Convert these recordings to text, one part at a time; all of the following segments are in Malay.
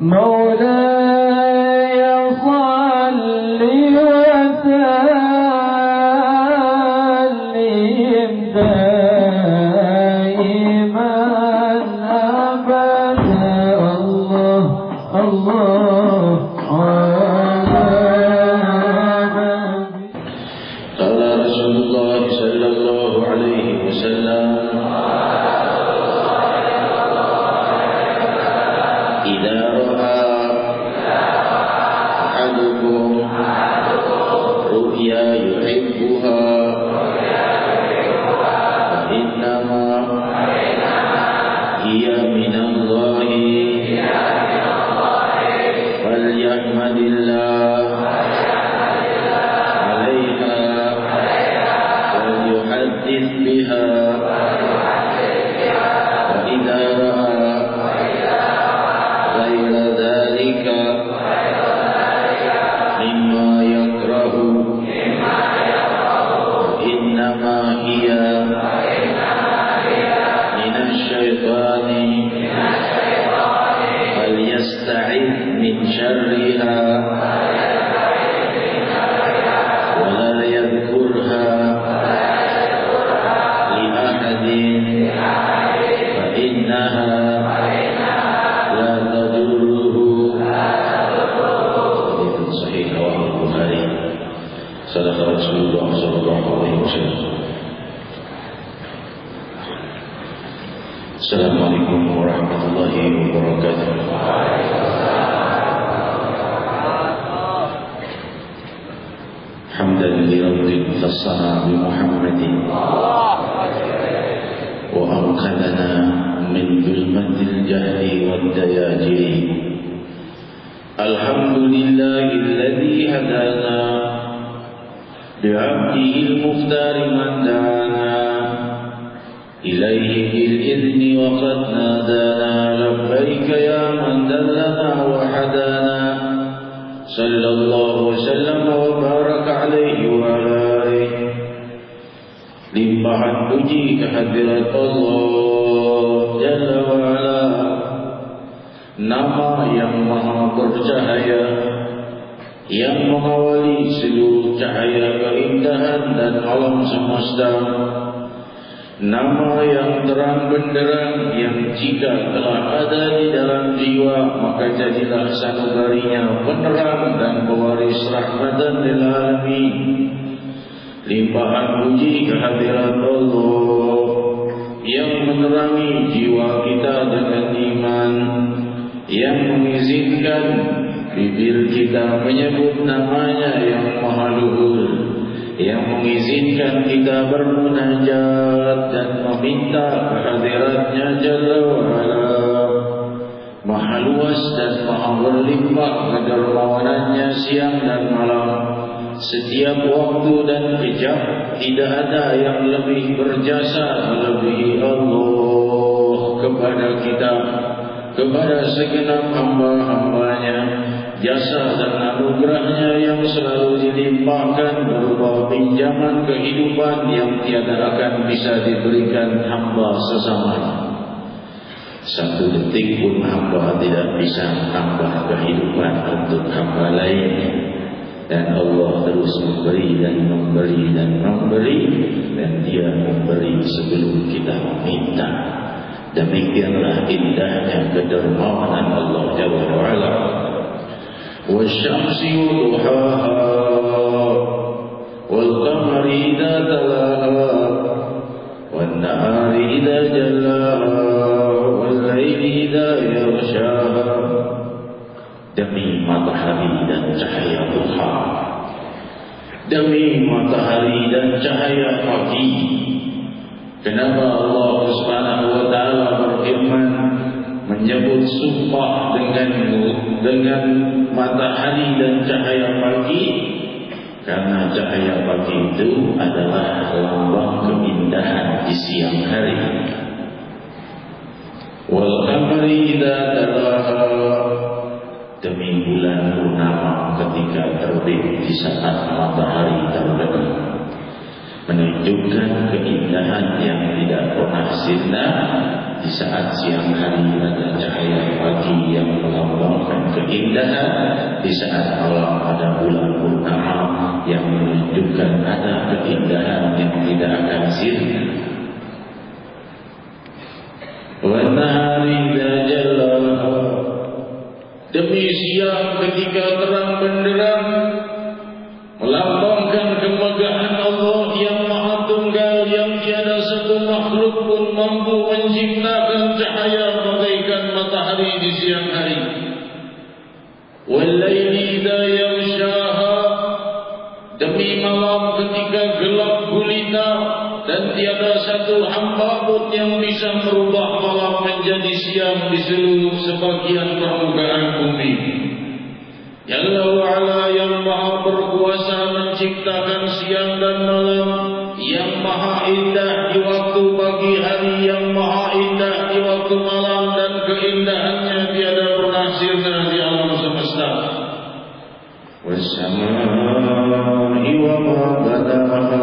مولاي صل وسلم دائما أبدا الله الله قال رسول الله صلى الله عليه وسلم إذا رأى أحدكم رؤيا يحبها فإنما هي من الله فليحمد الله عليها وليحدث بها وإذا رأى غير ذلك مما يكره إنما هي من الشيطان فليستعذ من شرها ولا يذكرها لأحد فإنها لا تضره. Hadits sahih riwayat Bukhari. Sadaqah Rasulullah sallallahu alaihi wasallam. Assalamualaikum warahmatullahi wabarakatuh. Hamdan lirabbin khassana bi Muhammadin wa anqadana min zulmatil jahli wad dayajiri. Alhamdulillahilladzi hadana bi'abdihil muftari man dana ilaihi bil idni wa qad nadana labbaika ya man dallana wa hadana sallallahu wa sallam wa baraka alaihi wa alihi. Limpahan puji kehadirat Allah Jalla wa ala, nama yang maha bercahaya, yang mengawali seluruh cahaya keindahan dan alam semesta. Nama yang terang benderang, yang jika telah ada di dalam jiwa maka jadilah sanubarinya penerang dan pewaris rahmatan lil alamin. Limpahan puji kehadirat Allah yang menerangi jiwa kita dengan iman, yang mengizinkan bibir kita menyebut namanya yang maha luhur, yang mengizinkan kita bermunajat dan meminta kehadiratnya Jalla wa'ala. Maha luas dan maha berlimpah kedermawanannya siang dan malam. Setiap waktu dan jam tidak ada yang lebih berjasa melebihi Allah kepada kita, kepada segenap hamba-hambanya. Jasa dan anugerahnya yang selalu dilimpahkan berupa pinjaman kehidupan yang tiada akan bisa diberikan hamba sesamanya. Satu detik pun hamba tidak bisa menambah kehidupan untuk hamba lainnya. Dan Allah terus memberi dan memberi dan memberi, dan Dia memberi sebelum kita meminta. Demikianlah indahnya kedermawanan Allah Jalla wa'ala. وَالشَّمْسِ وَضُحَاهَا وَالْقَمَرِ إِذَا تَلَاهَا وَالنَّهَارِ إِذَا جَلَّاهَا وَاللَّيْلِ إِذَا يَغْشَاهَا. Demi matahari dan cahaya duha, demi matahari dan cahaya pagi. Kenapa Allah Subhanahu wa taala berfirman menyebut sumpah dengan matahari dan cahaya pagi? Karena cahaya pagi itu adalah lambang keindahan di siang hari. Wal qamari idza talaha, demi bulan purnama ketika terbit di saat matahari terbenam, menunjukkan keindahan yang tidak pernah sirna. Di saat siang hari ada cahaya pagi yang melambangkan keindahan di saat malam ada bulan purnama yang menunjukkan ada keindahan yang tidak akan sirna. Wa nahari idza jallaha, demi siang ketika terang benderang melambangkan kemegahan Allah yang Maha Tunggal, yang tiada satu makhluk pun mampu menciptakan cahaya bagaikan matahari di siang hari. Wal laili idza yaghshaha, demi malam ketika gelap gulita dan tiada satu hamba pun yang bisa merubah malam menjadi siang di seluruh sebagian permukaan bumi. Jalla wa'ala, yang maha berkuasa menciptakan siang dan malam, yang maha indah di waktu pagi hari, yang maha indah di waktu malam, dan keindahannya tiada pernah sirna di alam semesta. Wassama'i wa ma banaha,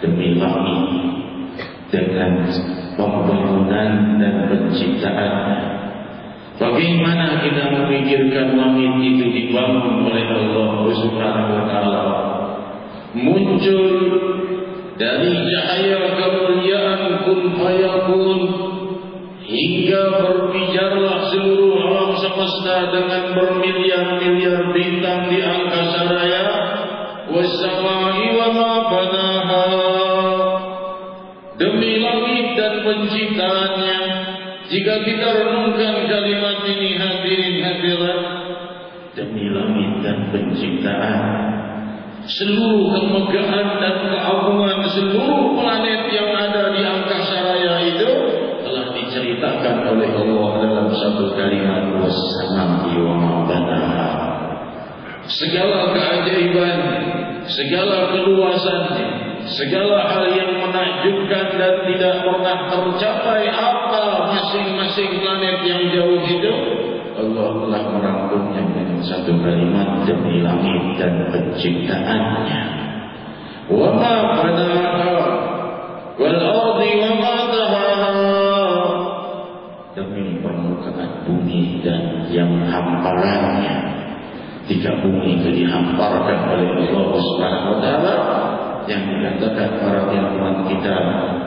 demi langit dengan pembangunan dan penciptaan. Bagaimana kita memikirkan langit itu dibangun oleh Allah Subhanahu wa taala, muncul dari cahaya kemuliaan kun fayakun hingga berpijarlah seluruh alam semesta dengan bermiliar-miliar bintang di angkasa raya. Wassama'i wa ma banaha, demi langit dan penciptaannya. Jika kita renungkan kalimat ini hadirin hadirat, demi langit dan penciptaan, seluruh kemegahan dan keagungan seluruh planet yang ada di angkasa raya itu telah diceritakan oleh Allah dalam satu kalimat, wassama'i wa ma banaha. Segala keajaiban, segala keluasannya, segala hal yang menakjubkan dan tidak pernah tercapai apa masing-masing planet yang jauh itu, Allah telah merangkumnya dengan satu kalimat, demi langit dan penciptaannya. Wa ma banaha wal ardi wa ma tahaha, demi permukaan bumi dan yang hamparannya. Jika bumi itu dihamparkan oleh Allah Subhanahu wa taala, yang dikatakan para ilmuwan kita,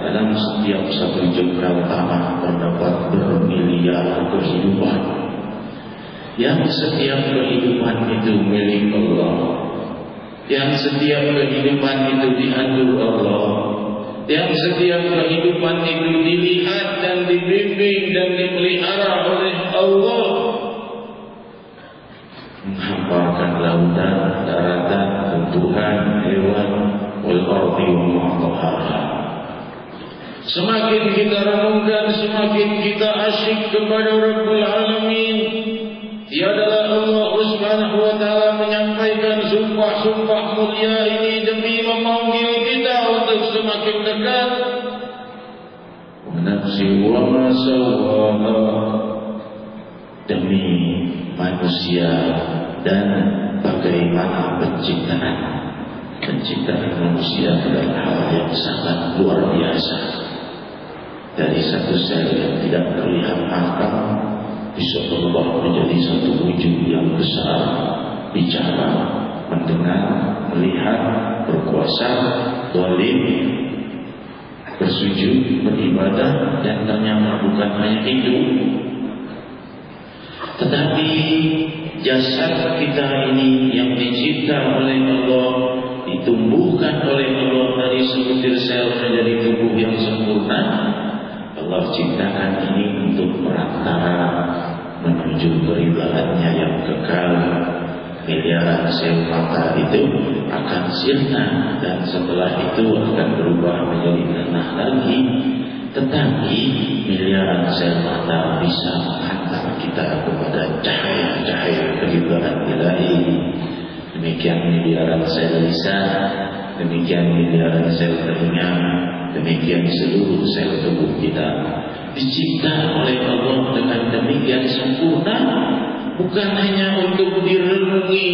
dalam setiap satu jengkal tanah terdapat bermiliar kehidupan, yang setiap kehidupan itu milik Allah, yang setiap kehidupan itu diatur Allah, yang setiap kehidupan itu dilihat dan dibimbing dan dipelihara oleh Allah. Menghamparkan lautan, daratan, tumbuhan, hewan, wal ardi wa ma tahaha. Semakin kita renungkan, semakin kita asyik kepada Rabbul Alamin. Tiadalah Allah Subhanahu wa taala menyampaikan sumpah-sumpah mulia ini demi memanggil kita untuk semakin dekat. Wa nafsi wa ma sawwaha, demi manusia dan bagaimana penciptaan manusia adalah hal yang sangat luar biasa. Dari satu sel yang tidak terlihat akal bisa berubah menjadi satu wujud yang besar, bicara, mendengar, melihat, berkuasa, zalim, bersujud, beribadah, dan ternyata bukan hanya itu, tetapi jasad kita ini yang dicipta oleh Allah, ditumbuhkan oleh Allah dari sebutir sel menjadi tubuh yang sempurna. Allah ciptakan ini untuk perantara menuju keridhaannya yang kekal. Miliaran sel mata itu akan sirna dan setelah itu akan berubah menjadi tanah lagi. Tetapi miliaran sel mata bisa menghantar kita kepada cahaya-cahaya keridhaan Ilahi. Demikian miliaran sel lisan, demikian miliaran sel telinga, demikian seluruh sel tubuh kita dicipta oleh Allah dengan demikian sempurna, bukan hanya untuk direnungi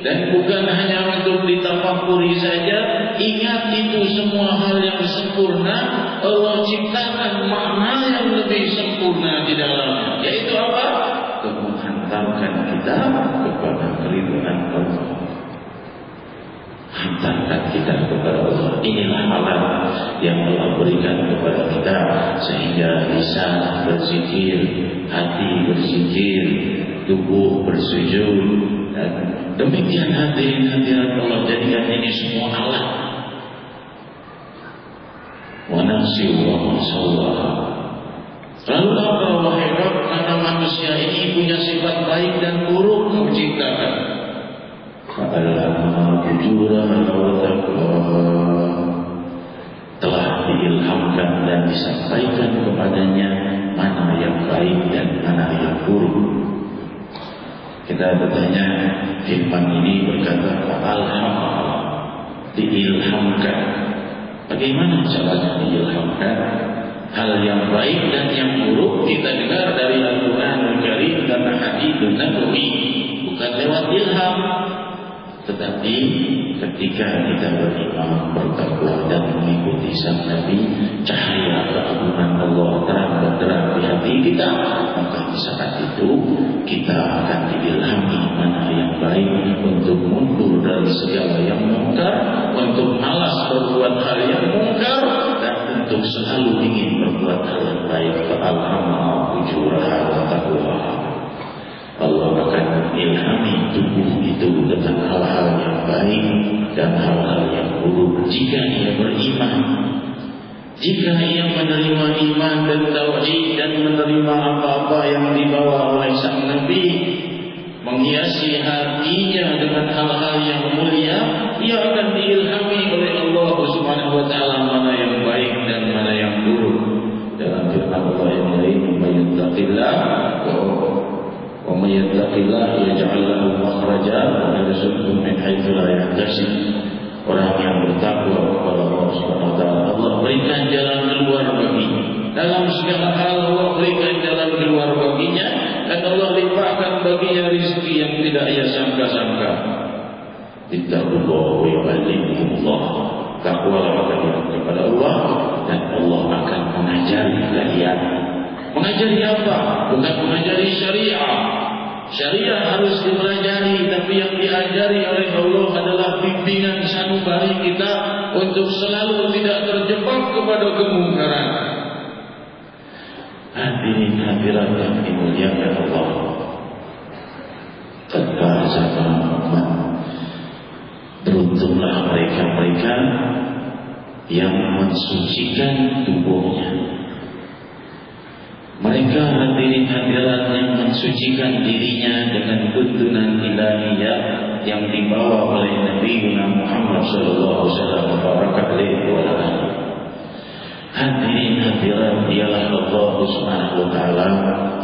dan bukan hanya untuk ditafakuri saja. Ingat, itu semua hal yang sempurna Allah ciptakan makna yang lebih sempurna di dalamnya, yaitu apa? Untuk menghantarkan kita kepada keridhaan Allah. Hantarkan kita kepada Allah. Inilah alat yang Allah berikan kepada kita sehingga bisa berzikir, hati berzikir, tubuh bersujud. Dan demikian hadirin Allah, jadikan ini semua alat. Wa nafsi wa masawwa. Lalu apa wahai Rabb? Karena manusia ini punya sifat baik dan buruk Kau ciptakan. Fa'alhamaha fujuraha wa taqwaha. Telah diilhamkan dan disampaikan kepadanya mana yang baik dan mana yang buruk. Kita bertanya, firman ini berkata fa'alhamaha, diilhamkan. Bagaimana caranya diilhamkan? Hal yang baik dan yang buruk kita dengar dari Al-Quran Al-Karim dan Hadits Nabawi, bukan lewat ilham, tetapi ketika kita beriman, bertakwa dan mengikuti sang Nabi, cahaya keagungan Allah terang benderang di hati kita, maka di saat itu kita akan diilhami mana yang baik, untuk mundur dari segala yang mungkar, untuk malas berbuat hal yang mungkar, dan untuk selalu ingin berbuat hal yang baik. Fa'alhamaha fujuraha wa taqwaha. Allah akan ilhami tubuh itu dengan hal-hal yang baik dan hal-hal yang buruk jika ia beriman. Jika ia menerima iman dan tauhid dan menerima apa-apa yang dibawa oleh sang Nabi, menghiasi hatinya dengan hal-hal yang mulia, ia akan diilhami oleh Allah Subhanahu wa taala mana yang baik dan mana yang buruk. Dalam firman Allah yang lain, "Mayyataqillah wa mayyataqillah yaj'al lahu makhraja wa yarzuqhu min haitsu la yahtasib." Orang yang bertakwa kepada Allah Subhanahu wa taala, Allah berikan jalan keluar baginya. Dalam segala hal Allah berikan jalan keluar baginya, dan Allah limpahkan baginya rezeki yang tidak ia sangka-sangka. Ittaqullah wa yu'allimukumullah. Takwalah kalian kepada Allah, dan Allah akan mengajari kalian. Mengajari apa? Bukan mengajari syariah. Syariah harus dipelajari, tapi yang diajari oleh Allah adalah bimbingan sanubari kita untuk selalu tidak terjebak kepada kemungkaran. Hadirin hadirat yang dimuliakan Allah, kata zaman Muhammad, beruntunglah mereka-mereka yang mensucikan tubuhnya. Mereka hadirin hadirat yang mensucikan dirinya dengan tuntunan ilahiyah yang dibawa oleh Nabi Muhammad sallallahu alaihi wasallam. Hadirin hadirat, dialah Allah Subhanahu wa taala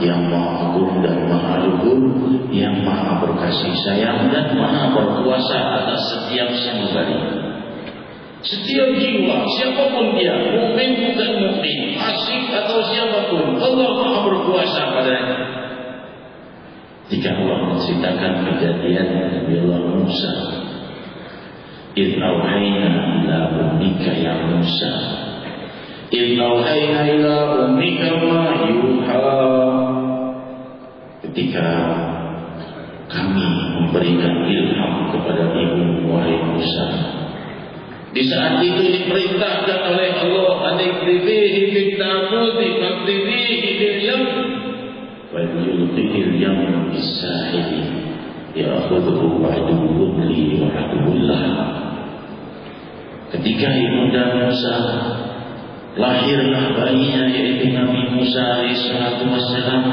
yang Maha Agung dan Maha Luhur, yang Maha berkasih sayang dan Maha berkuasa atas setiap sanubari. Setiap jiwa, siapapun dia, mukmin bukan mukmin, fasik atau siapapun, Allah Maha berkuasa padanya. Jika Allah menceritakan kejadian Nabi Allah Musa, "Idh awhayna ila ummika ya Musa, idh awhayna ila ummika ma yuha." Ketika kami memberikan ilham kepada ibu wahai Musa, di saat itu diperintahkan oleh Allah, "Anikribihi fit tabuti fakribihi bil yam wa yulqihi al-yam bis-sahili ya'khudhuhu aduwwun li wa aduwwullah." Ketika ibunda Musa lahirlah bayinya, yaitu Nabi Musa alaihissalam,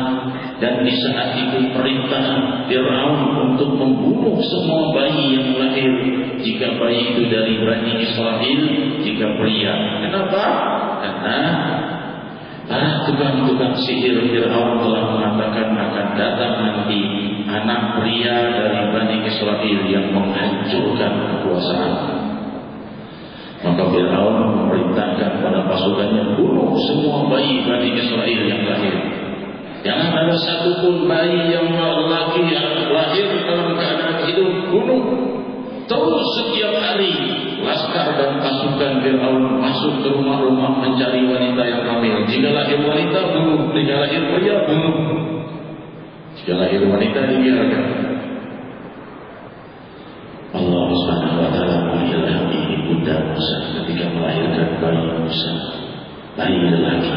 dan di saat itu perintah Fir'aun untuk membunuh semua bayi yang lahir, jika bayi itu dari Bani Israel, jika pria. Kenapa? Karena para tukang-tukang sihir Fir'aun telah mengatakan akan datang nanti anak pria dari Bani Israel yang menghancurkan kekuasaan. Maka Fir'aun memerintahkan pada pasukannya, bunuh semua bayi Bani Israel yang lahir. Jangan ada satupun bayi yang laki yang lahir dalam keadaan hidup, bunuh. Terus setiap hari laskar dan pasukan Fir'aun masuk ke rumah-rumah mencari wanita yang hamil. Jika lahir wanita, bunuh. Jika lahir pria, bunuh. Yang lahir wanita dibiarkan. Allah Subhanahu wa taala mengilhami Ibunda Musa ketika melahirkan bayi Musa, bayi lelaki.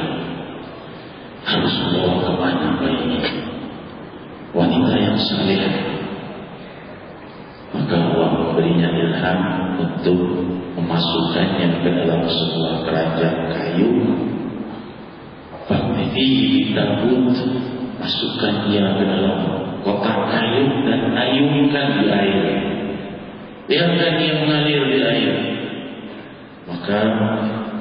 Harus membawa kemana bayi ini? Wanita yang saleh. Maka Allah memberinya ilham untuk memasukkannya ke dalam sebuah keranjang kayu. Fakti tabut, masukkan dia ke dalam kotak kayu dan ayunkan di air. Biarkan dia mengalir di air. Maka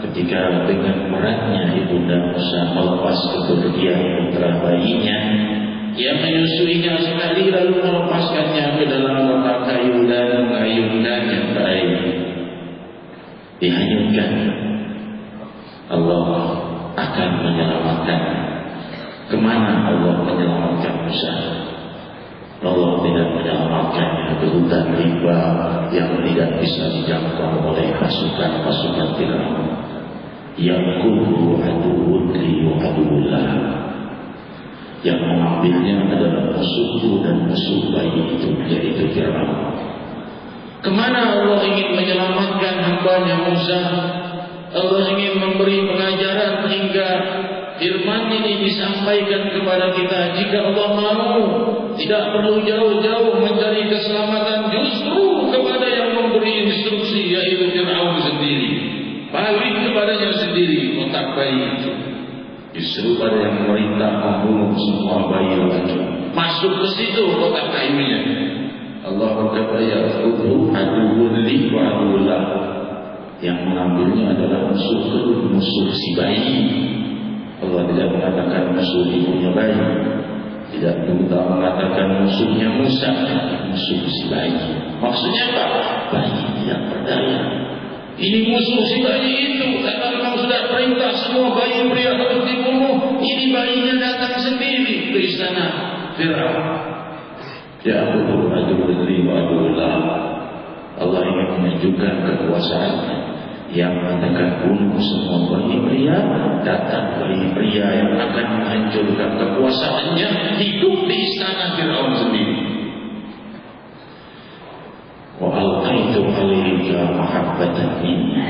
ketika dengan beratnya Ibunda Musa melepas kepergian putra bayinya, ia menyusuinya sekali lalu melepaskannya ke dalam kotak kayu dan mengayunkannya ke air. Dihanyutkan. Allah akan menyelamatkan. Kemana Allah menyelamatkan Musa? Allah tidak menyelamatkannya ke hutan rimba yang tidak bisa dijangkau oleh pasukan-pasukan Firaun. Yaqulu aduwwun li wa aduwwullah. Yang mengambilnya adalah musuhku dan musuh bayi itu, yaitu Firaun. Kemana Allah ingin menyelamatkan hambanya Musa? Allah ingin memberi pengajaran hingga firman ini disampaikan kepada kita. Jika Allah mau, tidak perlu jauh-jauh mencari keselamatan, justru kepada yang memberi instruksi, yaitu Firaun sendiri. Balik kepadanya sendiri kotak bayi itu. Justru pada yang memerintah membunuh semua bayi lagi. Masuk ke situ kotak kayunya. Allah berkata, ya khudhu aduwwun li wa aduwwullah. Yang mengambilnya adalah musuh si bayi. Allah tidak mengatakan musuh ibunya bayi, tidak juga mengatakan musuhnya Musa, musuh si bayi. Maksudnya apa? Bayi tidak berdaya. Ini musuh si bayi itu. Karena memang sudah perintah semua bayi pria harus dibunuh. Ini bayinya datang sendiri ke istana Firaun. Ya aduh li wa aduwwullah. Allah ingin menunjukkan kekuasaannya. Yang mengatakan bunuh semua bayi pria, datang bayi pria yang akan menghancurkan kekuasaannya, hidup di istana Firaun sendiri. Wa alqaitu 'alaika mahabbatan minni.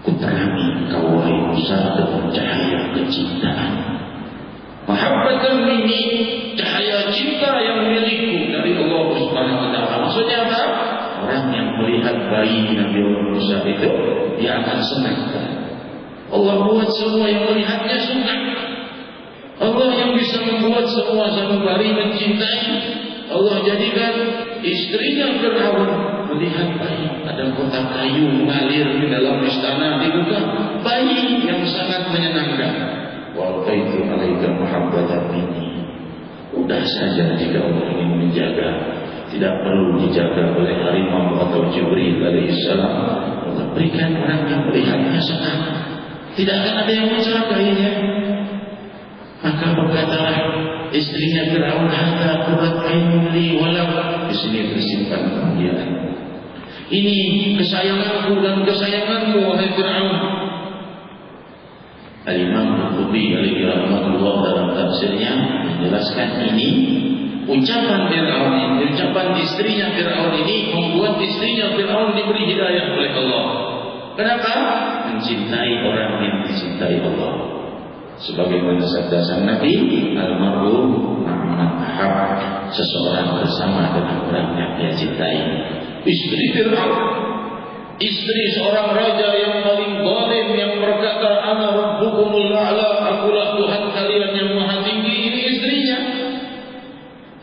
Kuterangi engkau wahai Musa dengan cahaya kecintaan. Mahabbatan minni, cahaya cinta yang milikku dari Allah Subhanahu wa taala. Maksudnya apa? Orang yang melihat bayi Nabi Musa itu, dia akan senang. Allah buat semua yang melihatnya suka. Allah yang bisa membuat semua sanubari mencintai. Allah jadikan istrinya Firaun melihat bayi, ada kotak kayu mengalir di dalam istana, dibuka bayi yang sangat menyenangkan. Wa qaitu 'alaika mahabbatan minni. Udah saja jika Allah ingin menjaga, tidak perlu dijaga oleh harimau atau Jibril alaihissalam. Allah berikan orang yang melihatnya senang, tidak akan ada yang mencelakainya. Maka berkatalah istrinya Firaun, hadza qurrat ainun li walau. Di sini tersimpan kebahagiaan. Ini kesayanganku dan kesayanganmu wahai Firaun. Al-Imam Al-Qurtubi alaihi rahmatullah dalam tafsirnya menjelaskan ini. Ucapan Firaun ini, ucapan istrinya Firaun ini membuat istrinya Firaun diberi hidayah oleh Allah. Kenapa? Mencintai orang yang dicintai Allah. Sebagaimana sabda sang Nabi, al-mar'u ma'man ahab, seseorang bersama dengan orang yang dia cintai. Istri Firaun, istri seorang raja yang paling zalim yang berkata, ana rabbukumul a'la, akulah Tuhan kalian yang maha tinggi. Ini istrinya.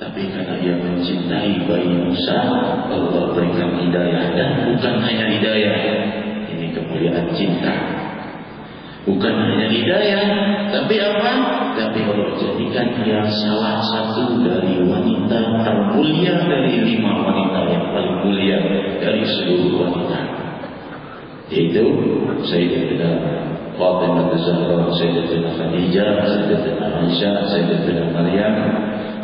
Tapi karena dia mencintai bayi Musa, Allah berikan hidayah. Dan bukan hanya hidayah, ini kemuliaan cinta. Bukan hanya hidayah, tapi apa? Tapi Allah jadikan dia salah satu dari wanita termulia dari 5 wanita yang paling mulia dari seluruh wanita. Yaitu Sayyidatina Fatimah Az-Zahra, Sayyidatina Khadijah, Sayyidatina Aisyah, Sayyidatina Maryam,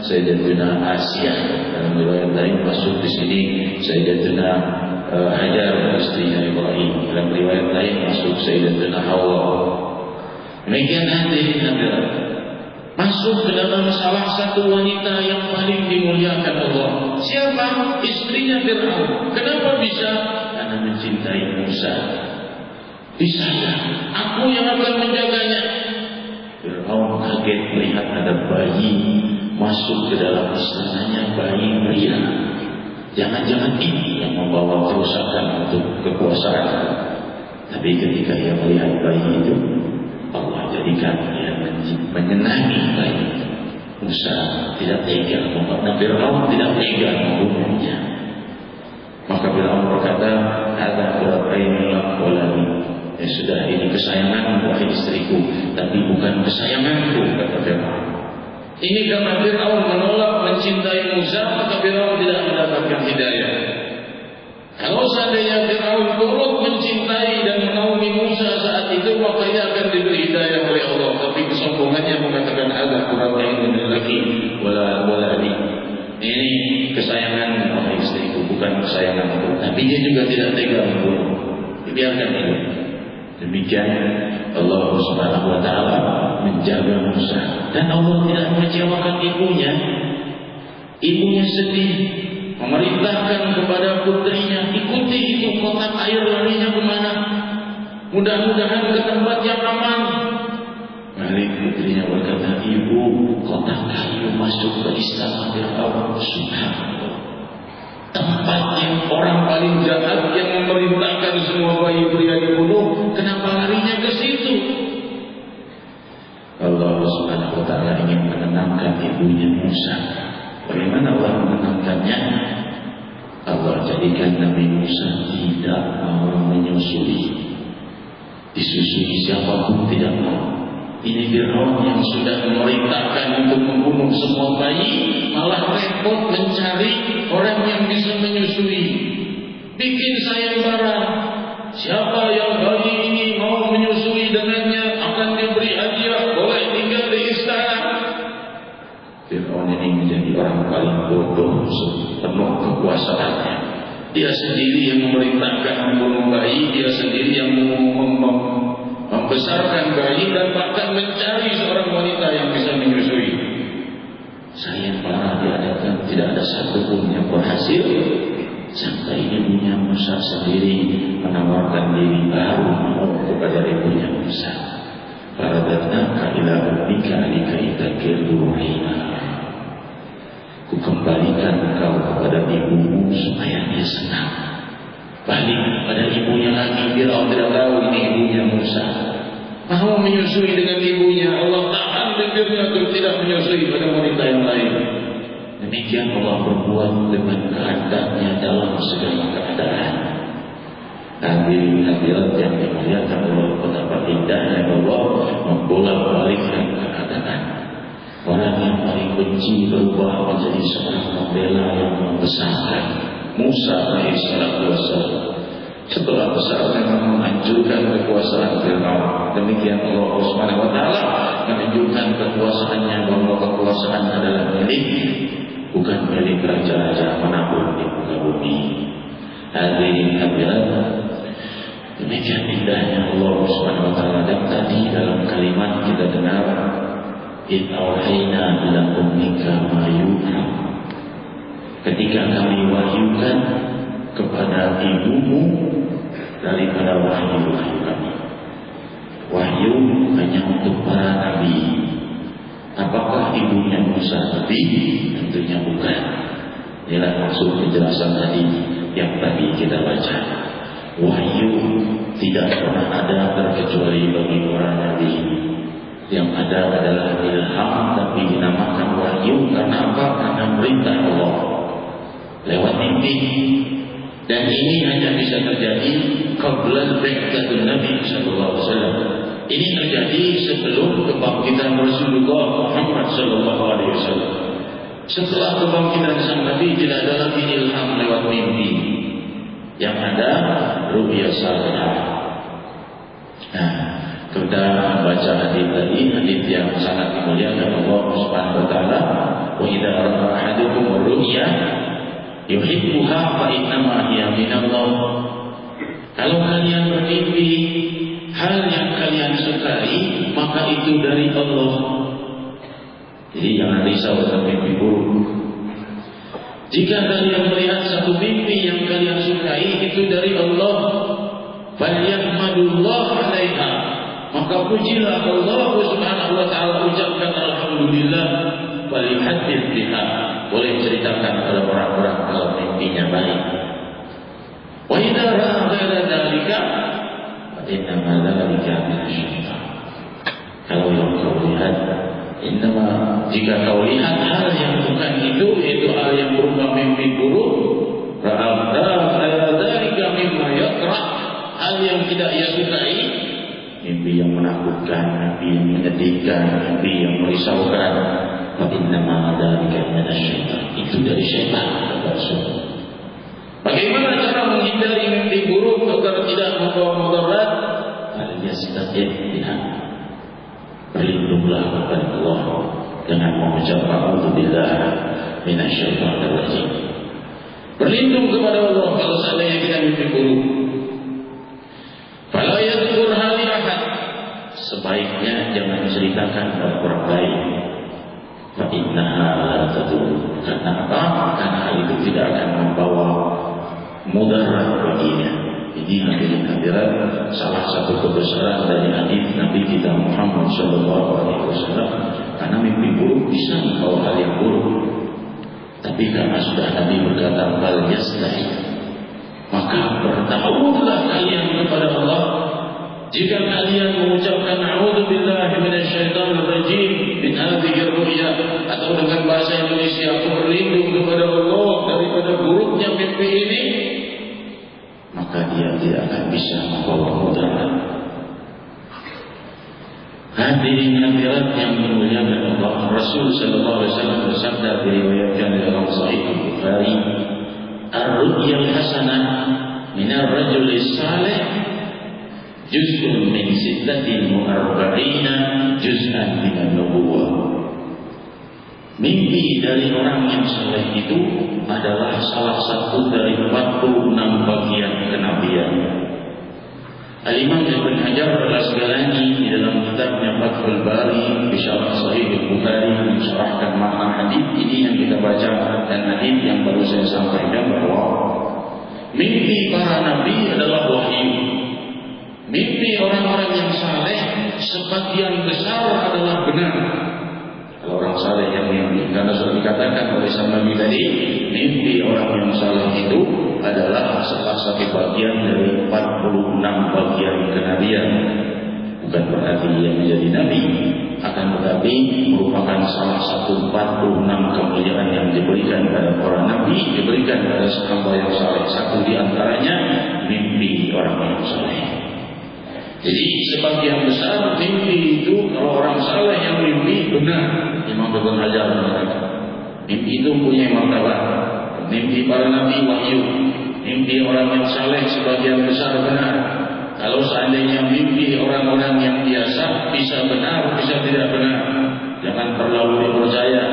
Sayyidatina Asia. Dalam riwayat lain masuk di sini Sayyidatina Hajar, istrinya Ibrahim. Dalam riwayat lain masuk Sayyidatina Hawa. Demikian hadirin hadirat. masuk ke dalam salah satu wanita yang paling dimuliakan Allah. Siapa? Istrinya Fir'aun. Kenapa bisa? Karena mencintai Musa. Bisa, aku yang akan menjaganya. Fir'aun kaget melihat ada bayi masuk ke dalam istananya, bayi pria. Jangan-jangan ini yang membawa kerusakan untuk kekuasaan. Tapi ketika ia melihat bayi itu, Allah jadikan dia menyenangi bayi. Musa tidak tega, Nabi Fir'aun tidak tega membunuhnya. Maka Fir'aun berkata, "Hadza qurraini walani." Ya sudah, ini kesayanganmu wahai istriku, tapi bukan kesayanganku, kata Fir'aun. Ini karena Fir'aun menolak mencintai Musa, maka Fir'aun tidak mendapatkan hidayah. Kalau seandainya Fir'aun turut mencintai dan menaungi Musa saat itu, maka ia akan diberi hidayah oleh Allah. Tapi kesombongannya mengatakan, "Hadza qurraini laki walani." Ini kesayangan wahai istriku, bukan kesayanganku. Tapi dia juga tidak tega membunuh. Dibiarkan itu. Demikian Allah Subhanahu wa taala menjaga Musa, dan Allah tidak mengecewakan ibunya. Ibunya sedih, memerintahkan kepada putrinya, ikuti itu kotak air, larinya kemana? Mudah-mudahan ke tempat yang aman. Balik putrinya berkata, "Ibu, kotak kayu masuk ke istana Fir'aun." Subhanallah. Tempat yang orang paling jahat yang memerintahkan semua bayi pria dibunuh, kenapa larinya ke situ? Allah Subhanahu wa taala ingin menenangkan ibunya Musa. Bagaimana Allah menenangkannya? Allah jadikan Nabi Musa tidak mau menyusui. Disusui siapapun tidak mau. Ini Fir'aun yang sudah memerintahkan untuk membunuh semua bayi, malah repot mencari orang yang bisa menyusui. Bikin sayembara. Siapa yang bayi ini mau menyusui dengannya akan diberi hadiah, boleh tinggal di istana. Fir'aun ini menjadi orang paling bodoh, penuh kekuasaannya. Dia sendiri yang memerintahkan membunuh bayi, dia sendiri yang membesarkan bayi, dan bahkan mencari seorang wanita yang bisa menyusui. Sayembara diadakan, tidak ada satupun yang berhasil, sampai ibunya Musa sendiri menawarkan diri baru mau kepada ibunya Musa. Faradatnaka ila rabbika likai takirru hina. Ku kembalikan engkau kepada ibumu supaya dia senang. Balik kepada ibunya lagi. Fir'aun tidak tahu ini ibunya Musa. Mau menyusui dengan ibunya, Allah tahan bibirnya untuk tidak menyusui pada wanita yang lain. Demikian Allah berbuat dengan kehendaknya dalam segala keadaan. Hadirin hadirat yang dimuliakan Allah, betapa indahnya Allah membolak-balikkan keadaan. Orang yang paling benci berubah menjadi seorang pembela yang membesarkan. Musa alaihissalam setelah besar memang menghancurkan kekuasaan Fir'aun. Demikian Allah Subhanahu wa taala menunjukkan kekuasaannya, bahwa kekuasaan adalah milik, bukan milik raja-raja manapun di muka bumi. Hadirin hadirat, demikian indahnya Allah Subhanahu wa taala. Dan tadi dalam kalimat kita dengar, "Id awhayna ila ummika ma yuha." Ketika kami wahyukan kepada ibumu daripada wahyu-wahyu kami. Wahyu hanya untuk para nabi. Apakah ibunya Musa nabi? Tentunya bukan. Inilah maksud penjelasan tadi yang tadi kita baca. Wahyu tidak pernah ada terkecuali bagi para nabi. Yang ada adalah ilham, tapi dinamakan wahyu karena apa? Karena perintah Allah lewat mimpi. Dan ini hanya bisa terjadi qabla ba'tsatul Nabi sallallahu alaihi wasallam. Ini terjadi sebelum kebangkitan Rasulullah Muhammad sallallahu alaihi wasallam. Setelah kebangkitan sang Nabi tidak ada lagi ilham lewat mimpi. Yang ada ru'ya salihah. Nah, kita baca hadis tadi, hadis yang sangat dimuliakan Allah Subhanahu wa taala, "Wa idza ra'a ahadukum ru'ya yuhibbuha fa innama hiya minallah." Kalau kalian bermimpi hal yang kalian sukai, maka itu dari Allah. Jadi jangan risau dengan mimpi buruk. Jika kalian melihat satu mimpi yang kalian sukai itu dari Allah, falyahmadullah 'alaiha, maka pujilah Allah Subhanahu wa taala, ucapkan alhamdulillah, walihadits biha, boleh ceritakan kepada orang-orang kalau mimpinya baik. Wa idza ra'a ghaira dzalika fa inna ma dzalika minasyaitan. Kalau yang kau lihat, jika kau lihat hal yang bukan itu, yaitu hal yang berupa mimpi buruk, ra'a dzalika mimma yakrah, hal yang tidak ia sukai, mimpi yang menakutkan, mimpi yang menyedihkan, mimpi yang merisaukan, fa inna ma dzalika minasyaitan, itu dari syaitan. Bagaimana cara menghindari mimpi buruk agar tidak membawa mudarat? Al-yastaqim biha, berlindunglah kepada Allah dengan mengucap a'udzubillah minasyaitonir rajim. Berlindung kepada Allah kalau seandainya kita mimpi buruk. Fala yadhkur hali ahad, sebaiknya jangan ceritakan kepada orang lain. Fa innaha la tadur, karena apa? Karena hal itu tidak akan membawa mudarat baginya. Ini hadirin salah satu kebesaran dari hadis Nabi kita Muhammad SAW. Karena mimpi buruk bisa membawa hal yang buruk, tapi karena sudah Nabi berkata bal yastahi, maka bertawudlah kalian kepada Allah. Jika kalian mengucapkan a'udzubillahi minasyaitonir rajim min hadhihi ru'ya, atau dengan bahasa Indonesia, aku berlindung kepada Allah daripada buruknya mimpi ini, maka dia tidak akan bisa membawa mudarat. Hadirin hadirat yang dimuliakan Allah, Rasul sallallahu alaihi wasallam bersabda, diriwayatkan dalam Sahih Bukhari, ar-ru'yal hasanah min ar-rajul salih juz'un min 46 juz'an min an-nubuwah. Mimpi dari orang yang saleh itu adalah salah satu dari 46 bagian kenabian. Al-Imam Ibn Hajar al-Asqalani di dalam kitabnya Fathul Bari Bisyarah Sahih Bukhari mensyarahkan makna hadis ini yang kita baca dan hadis yang baru saya sampaikan, bahwa mimpi para nabi adalah wahyu. Mimpi orang-orang yang saleh sebagian besar adalah benar. Kalau orang saleh yang mimpi, karena sudah dikatakan oleh sang Nabi tadi, mimpi orang yang saleh itu adalah salah satu bagian dari 46 bagian kenabian. Bukan berarti ia menjadi nabi, akan tetapi merupakan salah satu 46 kemuliaan yang diberikan pada para nabi, diberikan pada hamba yang saleh. Satu di antaranya mimpi orang yang saleh. Jadi sebagian besar mimpi itu, kalau orang saleh yang mimpi benar, Imam Ibn Hajar mengatakan mimpi itu punya martabat. Mimpi para nabi wahyu, mimpi orang yang saleh sebagian besar benar. Kalau seandainya mimpi orang-orang yang biasa, bisa benar, bisa tidak benar, jangan terlalu dipercaya.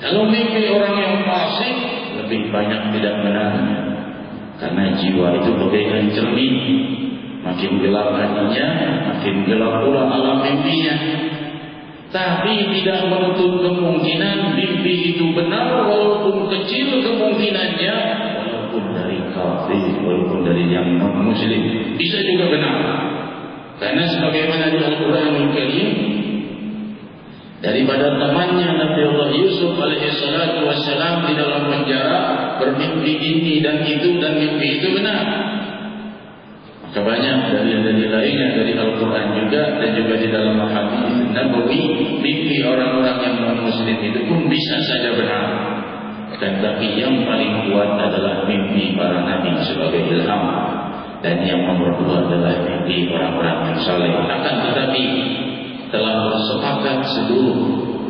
Kalau mimpi orang yang fasik, lebih banyak tidak benar, karena jiwa itu bagaikan cermin. Makin gelap hatinya, makin gelap pula alam mimpinya. Tapi tidak menutup kemungkinan mimpi itu benar, walaupun kecil kemungkinannya, walaupun dari kafir, walaupun dari yang non-muslim, bisa juga benar. Karena sebagaimana di Al-Quranul Karim, daripada temannya Nabi Allah Yusuf alaihissalatu wassalam di dalam penjara bermimpi ini dan itu, dan mimpi itu benar. Banyak dalil-dalil lainnya dari Al-Quran juga, dan juga di dalam hadis Nabawi, mimpi orang-orang yang non-muslim itu pun bisa saja benar. Tetapi yang paling kuat adalah mimpi para nabi sebagai ilham, dan yang nomor dua adalah mimpi orang-orang yang saleh. Akan tetapi telah bersepakat seluruh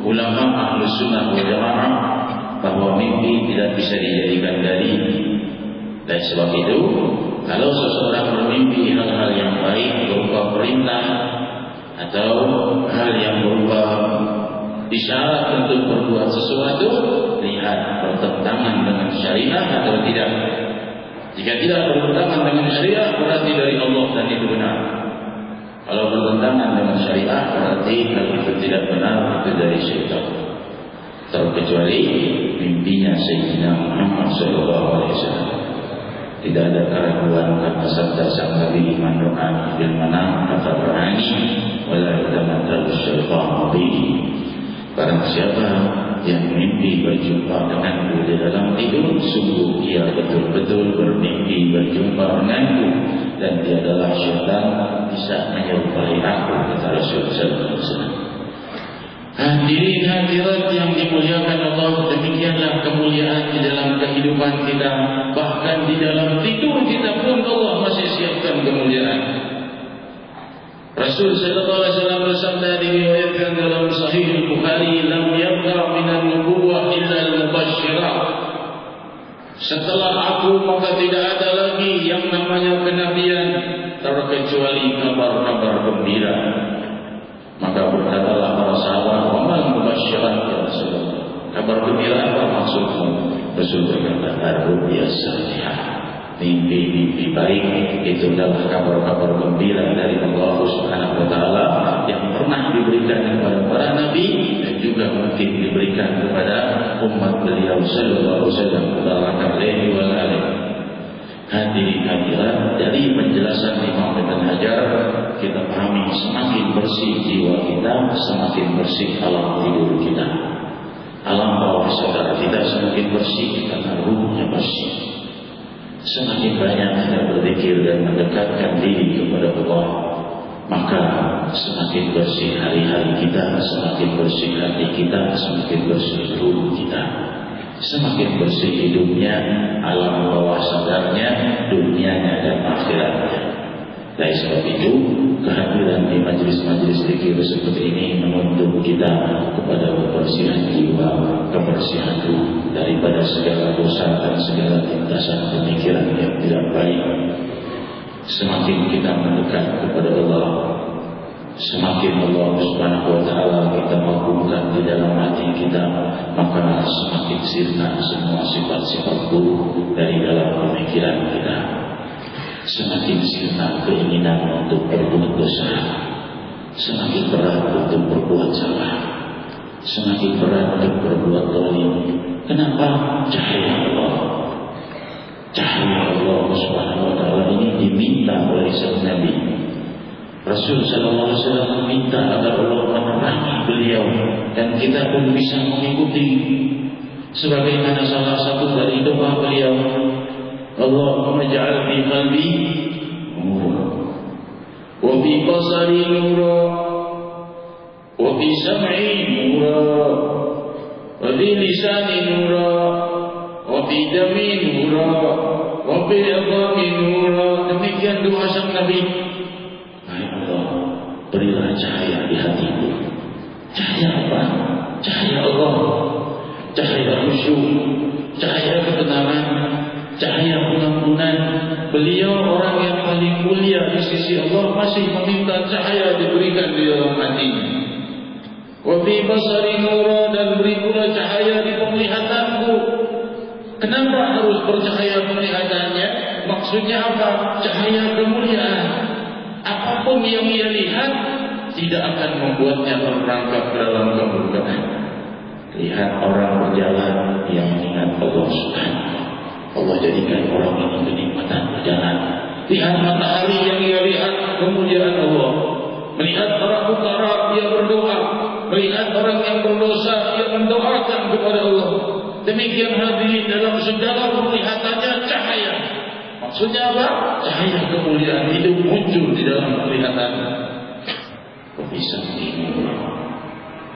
ulama Ahlus Sunnah wal Jamaah bahwa mimpi tidak bisa dijadikan dalil. Dan sebab itu, kalau seseorang bermimpi hal-hal yang baik berupa perintah atau hal yang berupa isyarat untuk berbuat sesuatu, lihat bertentangan dengan syariat atau tidak. Jika tidak bertentangan dengan syariat, berarti dari Allah dan itu benar. Kalau bertentangan dengan syariah berarti hal itu tidak benar, itu dari syaitan. Terkecuali mimpinya Sayyidina Muhammad SAW. Tidak ada keraguan karena sabda sang Nabi man ra'a bil manam fatarani wala yatamattal syaitan bihi. Barang siapa yang mimpi berjumpa denganku di dalam tidur, sungguh ia betul-betul bermimpi berjumpa denganku, dan dia adalah syaitan bisa menyerupai aku, kata Rasul sallallahu alaihi wasallam. Hadirin hadirat yang dimuliakan Allah, demikianlah kemuliaan di dalam kehidupan kita. Bahkan di dalam tidur kita pun Allah masih siapkan kemuliaan. Rasul sallallahu alaihi wasallam bersabda, diriwayatkan dalam Sahih Bukhari, lam yabqa minan nubuwwah illa al-mubasysyirat. Setelah aku maka tidak ada lagi yang namanya kenabian terkecuali kabar-kabar gembira. Maka berkatalah para sahabat, "Wa mal mubasysyirat ya Rasulullah?" Kabar gembira apa maksudmu? Rasul berkata, "Ru'ya salihah." Mimpi-mimpi baik itu adalah kabar-kabar gembira dari Allah Subhanahu wa taala yang pernah diberikan kepada para nabi dan juga mungkin diberikan kepada umat beliau sallallahu alaihi wasallam. Alaihi wa alihi. Hadirin hadirat, dari penjelasan Imam Ibn Hajar kita pahami semakin bersih jiwa kita, semakin bersih alam tidur kita. Alam bawah sadar kita semakin bersih karena ruhnya bersih. Semakin banyak kita berzikir dan mendekatkan diri kepada Allah, maka semakin bersih hari-hari kita, semakin bersih hati kita, semakin bersih ruh kita, semakin bersih hidupnya, alam bawah sadarnya, dunianya dan akhiratnya. Dari sebab itu, kehadiran di majelis-majelis zikir seperti ini menuntut kita kepada kebersihan jiwa, kebersihan ruh daripada segala dosa dan segala lintasan pemikiran yang tidak baik. Semakin kita mendekat kepada Allah, semakin Allah Subhanahu wa taala kita mampukan di dalam hati kita, maka semakin sirna semua sifat-sifat buruk dari dalam pemikiran kita. Semakin sirna keinginan untuk berbuat dosa, semakin berat untuk berbuat salah, semakin berat untuk berbuat zalim. Kenapa? Cahaya Allah, cahaya Allah Subhanahu wa taala ini diminta oleh sang Nabi. Rasul sallallahu alaihi wasallam meminta agar Allah menerangi beliau dan kita pun bisa mengikuti sebagaimana salah satu dari doa beliau, Allahumma ja'al fi qalbi nuran wa fi basari nuran wa fi sam'i nuran wa fi lisani nuran wa fi dami nuran wa fi adami nuran. Demikian doa sang Nabi. Hai Allah, berilah cahaya di hatiku. Cahaya apa? Cahaya Allah, cahaya khusyuk, cahaya ketenangan, cahaya pengampunan. Beliau orang yang paling mulia di sisi Allah masih meminta cahaya diberikan di dalam hatinya. Wa fi basari nura, dan beri pula cahaya di penglihatanku. Kenapa harus bercahaya penglihatannya? Maksudnya apa? Cahaya kemuliaan. Apapun yang ia lihat tidak akan membuatnya terperangkap dalam kemurkaan. Lihat orang berjalan yang mengingat Allah Subhanahu. Allah jadikan orang ini kenikmatan berjalan. Lihat matahari yang ia lihat kemuliaan Allah. Melihat orang fukara dia berdoa. Melihat orang yang berdosa dia mendoakan kepada Allah. Demikian hadirin dalam segala penglihatannya cahaya. Maksudnya apa? Cahaya kemuliaan hidup muncul di dalam penglihatan. Bisa ini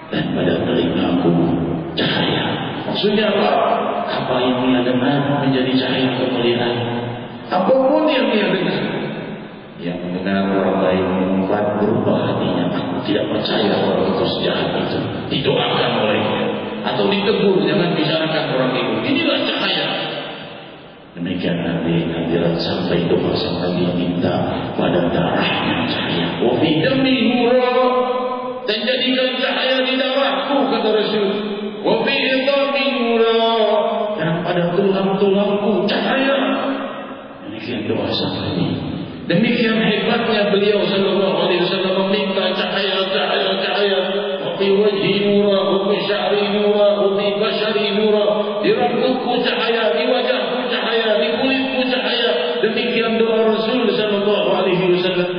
dan pada telingaku cahaya. Maksudnya apa? Apa yang ia dengar menjadi cahaya kemuliaan. Apapun yang ia dengar, yang mendengar orang lain mengumpat, berubah hatinya. Aku tidak percaya orang itu sejahat itu. Didoakan olehnya atau ditegur, jangan bicarakan orang itu. Inilah cahaya. Demikian hadirat sampai doa sang Nabi minta pada darahnya cahaya. Wa fi dami nura, dan jadikan cahaya di darahku, kata Rasul. Wa fi idami nura, dan pada tulang-tulangku cahaya. Demikian doa sang Nabi. Demikian hebatnya beliau sallallahu alaihi wasallam meminta cahaya. Wa fi wajhi nura, wa fi sya'ri nura, wa fi bashari nura. Di rambutku cahaya, di wajahku cahaya, di kulitku cahaya. Demikian doa Rasul sallallahu alaihi wasallam.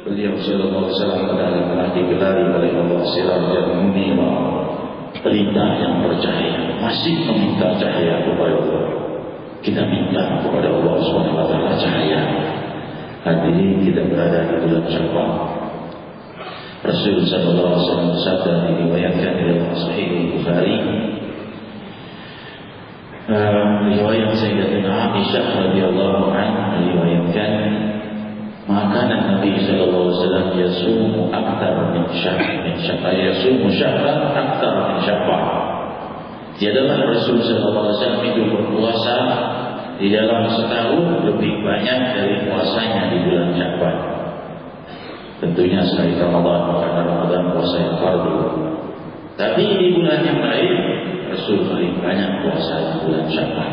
Beliau sallallahu alaihi wasallam adalah digelari oleh Allah sirajan munira, pelita yang bercahaya. Masih meminta cahaya kepada Allah. Kita minta kepada Allah Subhanahu wa taala cahaya. Hadirin, kita berada di bulan Syawal. Rasul sallallahu alaihi wasallam bersabda, diriwayatkan dalam Sahih Bukhari, riwayat Sayyidatina Aisyah radhiyallahu anha meriwayatkan, maka Nabi sallallahu alaihi wasallam yasumu akthar min syahrin, yasumu syahran akthar min syawal. Tiadalah Rasul sallallahu alaihi wasallam itu berpuasa di dalam setahun lebih banyak dari puasanya di bulan Sya'ban. Tentunya selain Ramadan, karena Ramadan puasa yang fardu. Tapi di bulan yang lain Rasul paling banyak puasa di bulan Sya'ban.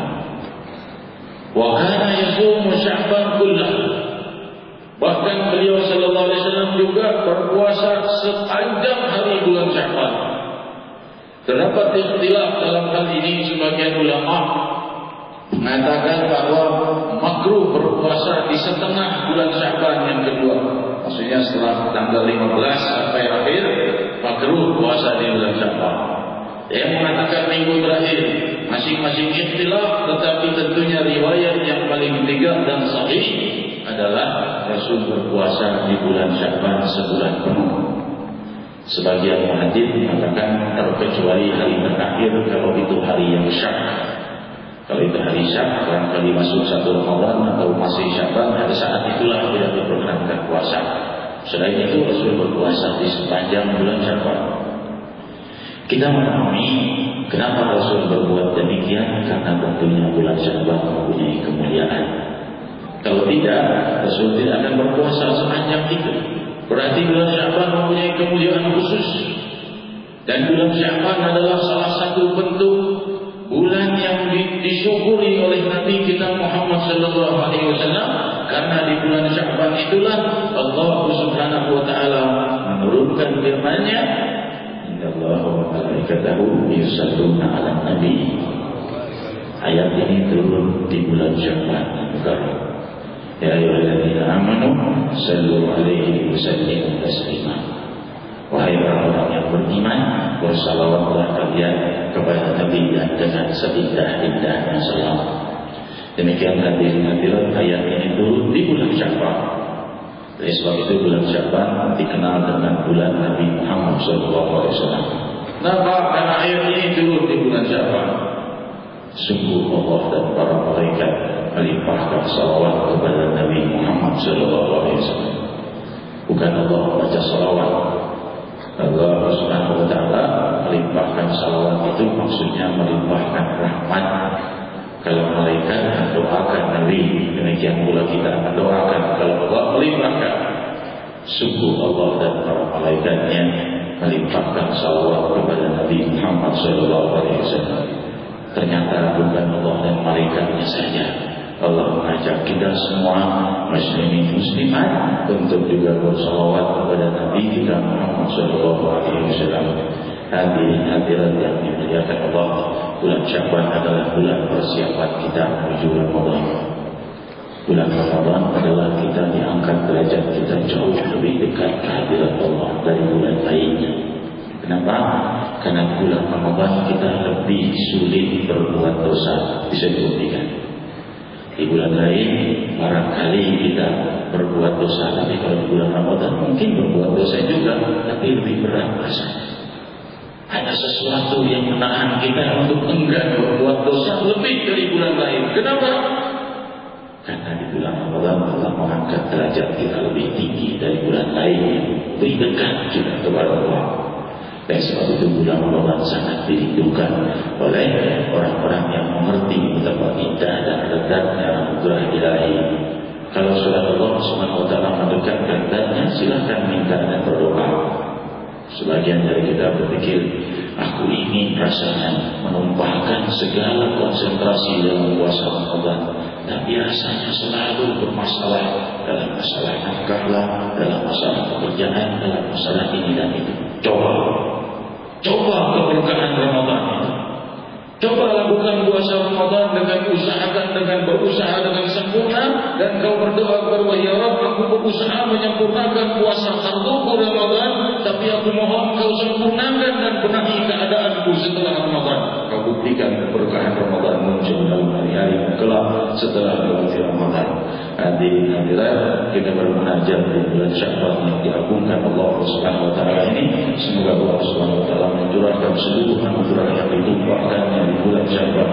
Wa kana yasumu Sya'ban kullahu. Bahkan beliau sallallahu alaihi wasallam juga berpuasa sepanjang hari bulan Sya'ban. Terdapat ikhtilaf dalam hal ini. Sebagian ulama mengatakan bahwa makruh berpuasa di setengah bulan Sya'ban yang kedua. Maksudnya setelah tanggal 15 sampai akhir, makruh puasa di bulan Sya'ban. Yang mengatakan minggu terakhir, masing-masing ikhtilaf, tetapi tentunya riwayat yang paling tegak dan sahih adalah Rasul berpuasa di bulan Sya'ban sebulan penuh. Sebagian muhadits mengatakan terkecuali hari terakhir, kalau itu hari yang syak. Kalau itu hari syak, barangkali masuk 1 Ramadan atau masih Sya'ban, pada saat itulah tidak diperkenankan puasa. Selain itu Rasul berpuasa di sepanjang bulan Sya'ban. Kita memahami kenapa Rasul berbuat demikian, karena tentunya bulan Sya'ban mempunyai kemuliaan. Kalau tidak, Rasul tidak akan berpuasa sepanjang itu. Berarti bulan Sya'ban mempunyai kemuliaan khusus. Dan bulan Sya'ban adalah salah satu bentuk bulan yang disyukuri oleh Nabi kita Muhammad sallallahu alaihi wasallam, karena di bulan Sya'ban itulah Allah Subhanahu wa taala menurunkan firman-Nya, innallaha wa malaikatahu yusalluna 'alan nabi. Ayat ini turun di bulan Sya'ban. Ya ayyuhalladzina amanu sallu 'alaihi wa sallimu taslima. Wahai orang-orang yang beriman, bersalawatlah kalian kepada Nabi dan dengan seindah-indahnya salam. Demikian hadirin ayat ini turun di bulan Sya'ban. Oleh sebab itu bulan Sya'ban dikenal dengan bulan Nabi Muhammad SAW. Kenapa? Karena ayat ini turun di bulan Sya'ban. Sungguh Allah dan para malaikat melimpahkan salawat kepada Nabi Muhammad SAW. Bukan Allah baca salawat. Allah Subhanahu wa taala melimpahkan salawat itu maksudnya melimpahkan rahmat. Kalau malaikat mendoakan Nabi, demikian pula kita mendoakan kalau Allah melimpahkan. Sungguh Allah dan para malaikatnya melimpahkan salawat kepada Nabi Muhammad SAW. Ternyata bukan Allah dan malaikatnya saja. Allah mengajak kita semua muslimin muslimat untuk juga bersalawat kepada Nabi kita Muhammad SAW. Hadirin hadirat yang dimuliakan Allah, bulan Sya'ban adalah bulan persiapan kita menuju Ramadan. Bulan Ramadan adalah kita diangkat derajat kita jauh lebih dekat ke hadirat Allah dari bulan lainnya. Kenapa? Karena bulan Ramadan kita lebih sulit berbuat dosa, bisa dibuktikan. Di bulan lain barangkali kita berbuat dosa, tapi kalau di bulan Ramadan mungkin berbuat dosa juga, tapi lebih berat rasanya. Ada sesuatu yang menahan kita untuk enggan berbuat dosa lebih dari bulan lain. Kenapa? Karena di bulan Ramadan Allah mengangkat derajat kita lebih tinggi dari bulan lain, lebih dekat kita kepada Allah. Dan sebab itu bulan Ramadan sangat dirindukan oleh orang-orang yang mengerti betapa indah dan lezatnya anugerah ilahi. Kalau sudah Allah Subhanahu wa taala mendekatkan dannya, silakan minta dan berdoa. Sebagian dari kita berpikir, aku ingin rasanya menumpahkan segala konsentrasi dalam puasa Ramadan. Dan biasanya selalu bermasalah dalam masalah nafkah lah, dalam masalah pekerjaan, dalam masalah ini dan itu. Coba keberkahan Ramadan itu. Coba lakukan puasa Ramadan dengan berusaha dengan sempurna, dan kau berdoa kepada Allah, ya Rabb, aku berusaha menyempurnakan puasa farduku Ramadan, tapi aku mohon kau sempurnakan dan benahi keadaanku setelah Ramadan. Kau buktikan keberkahan Ramadan muncul dalam hari-hari kelak setelah bulan Ramadan. Hadirat, kita bermunajat di bulan Sya'ban yang diagungkan Allah Subhanahu wa taala ini. Semoga Allah Subhanahu wa taala mencurahkan seluruh anugerah yang ditumpahkannya di bulan Sya'ban.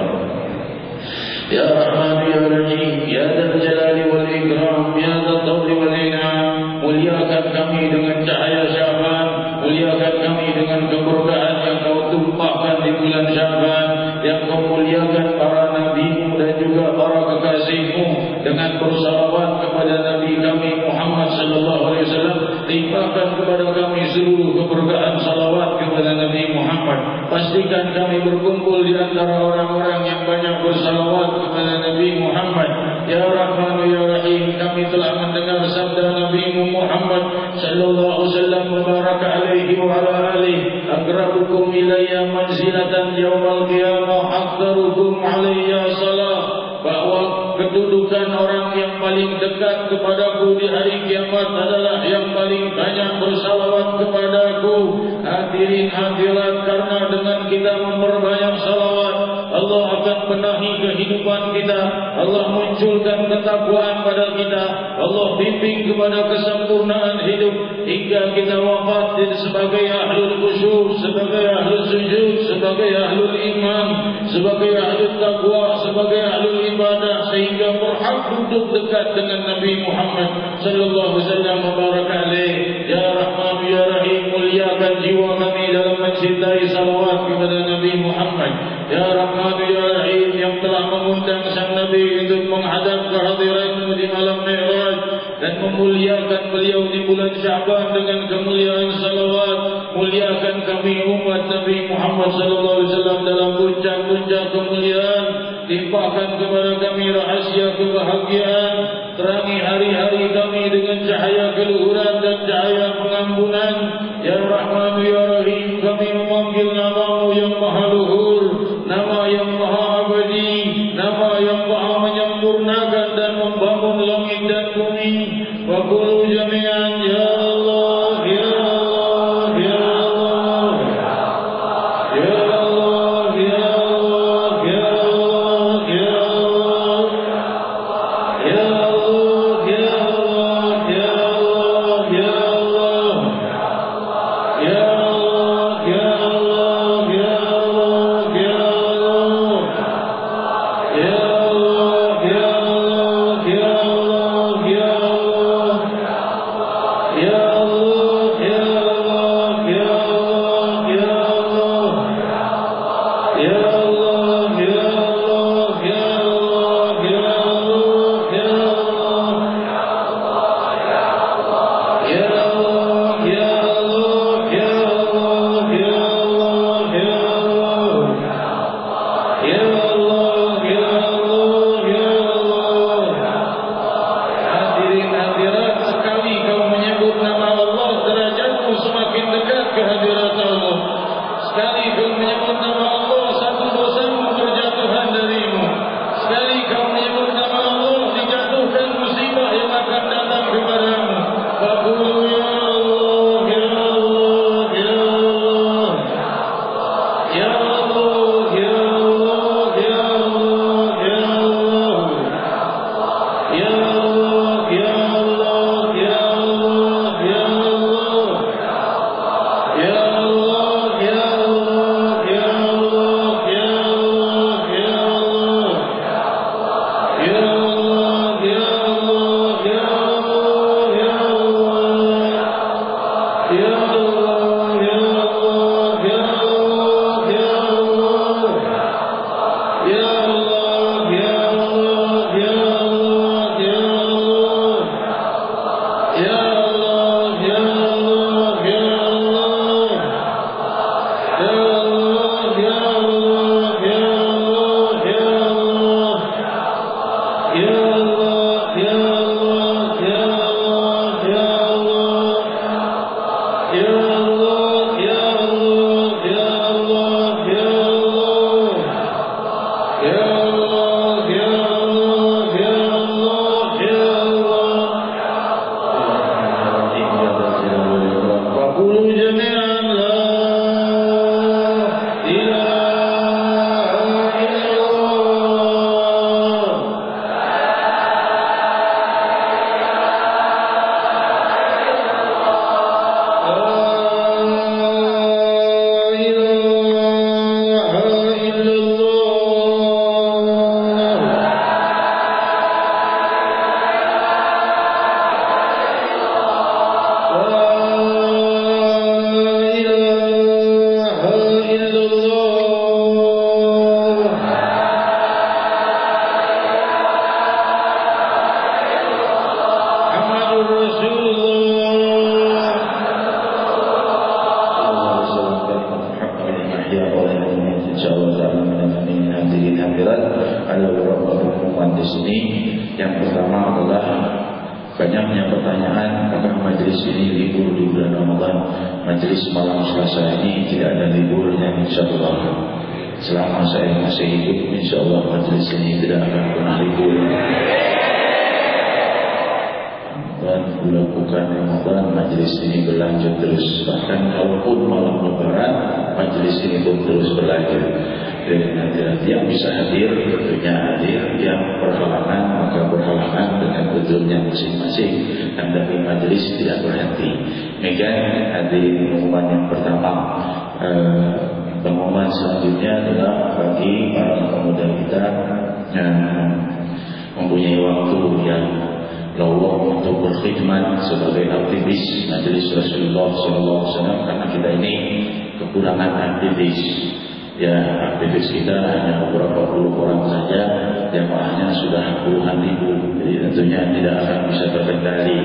Ya Rahman ya Rahim, ya Dzal Jalali wal Ikram, ya Dzal Tawli wal In'am, muliakan kami dengan cahaya Sya'ban, muliakan kami dengan keberkahan yang kau tumpahkan di bulan Sya'ban, yang kau muliakan para nabi-Mu dan juga para kekasih-Mu dengan bersalawat kepada Nabi kami Muhammad sallallahu alaihi wasallam. Limpahkan kepada kami seluruh keberkahan salawat kepada Nabi Muhammad. Pastikan kami berkumpul di antara orang-orang yang banyak bersalawat kepada Nabi Muhammad. Ya Rahman ya Rahim, kami telah mendengar sabda Nabi Muhammad sallallahu alaihi wasallam, mubarak alaihi wa ala alihi, aqrabukum ilayya manzilatan yaumal qiyamah aktsarukum alayya salat, bahwa kedudukan orang yang paling dekat kepadaku di hari kiamat adalah yang paling banyak bersalawat kepadaku. Hadirin hadirat, karena dengan kita memperbanyak salawat, Allah akan benahi kehidupan kita, Allah munculkan ketakwaan pada kita, Allah bimbing kepada kesempurnaan hidup hingga kita wafat sebagai ahlul khusyuk, sebagai ahlul sujud, sebagai ahlul iman, sebagai ahlul taqwa, sebagai ahlul ibadah, sehingga berhak duduk dekat dengan Nabi Muhammad sallallahu alaihi wasallam. Mubarak alaih. Ya Rahman ya Rahim, muliakan jiwa kami dalam mencintai salawat kepada Nabi Muhammad. Ya Rahman ya Rahim, yang telah mengundang sang Nabi untuk menghadap kehadiran-Mu di malam Mi'raj dan memuliakan beliau di bulan Sya'ban dengan kemuliaan salawat, muliakan kami umat Nabi Muhammad sallallahu alaihi wasallam dalam puncak-puncak kemuliaan. Limpahkan kepada kami rahasia kebahagiaan, terangi hari-hari kami dengan cahaya keluhuran dan cahaya pengampunan. Ya Rahman ya Rahim, kami memanggil nama-Mu yang maha luhur, nama yang maha abadi, nama yang maha menyempurnakan dan membangun langit dan bumi. Wa qulu jami'an ya Allah ya Allah ya Allah ya Allah ya Allah ya Allah ya Allah ya Allah ya Allah ya Allah ya Allah ya Allah ya Allah ya Allah hadirat, ada beberapa pengumuman di sini. Yang pertama adalah banyaknya pertanyaan apakah majelis ini libur di bulan Ramadan. Majelis malam Selasa ini tidak ada liburnya, insyaallah. Selama saya masih hidup, insyaallah majelis ini tidak akan pernah libur. Dan bulan Ramadan majelis ini berlanjut terus. Bahkan kalaupun malam Lebaran, majelis ini pun terus berlanjut. Dan hadirat yang bisa hadir tentunya hadir, yang berhalangan maka berhalangan dengan udhurnya masing-masing. Dan dari majelis tidak berhenti. Demikian hadirin pengumuman yang pertama. Pengumuman selanjutnya adalah bagi para pemuda kita yang mempunyai waktu yang lowong untuk berkhidmat sebagai aktivis Majelis Rasulullah SAW, karena kita ini kekurangan aktivis. Ya, aktivis kita hanya beberapa puluh orang saja, jamaahnya sudah puluhan ribu. Jadi tentunya tidak akan bisa terkendali.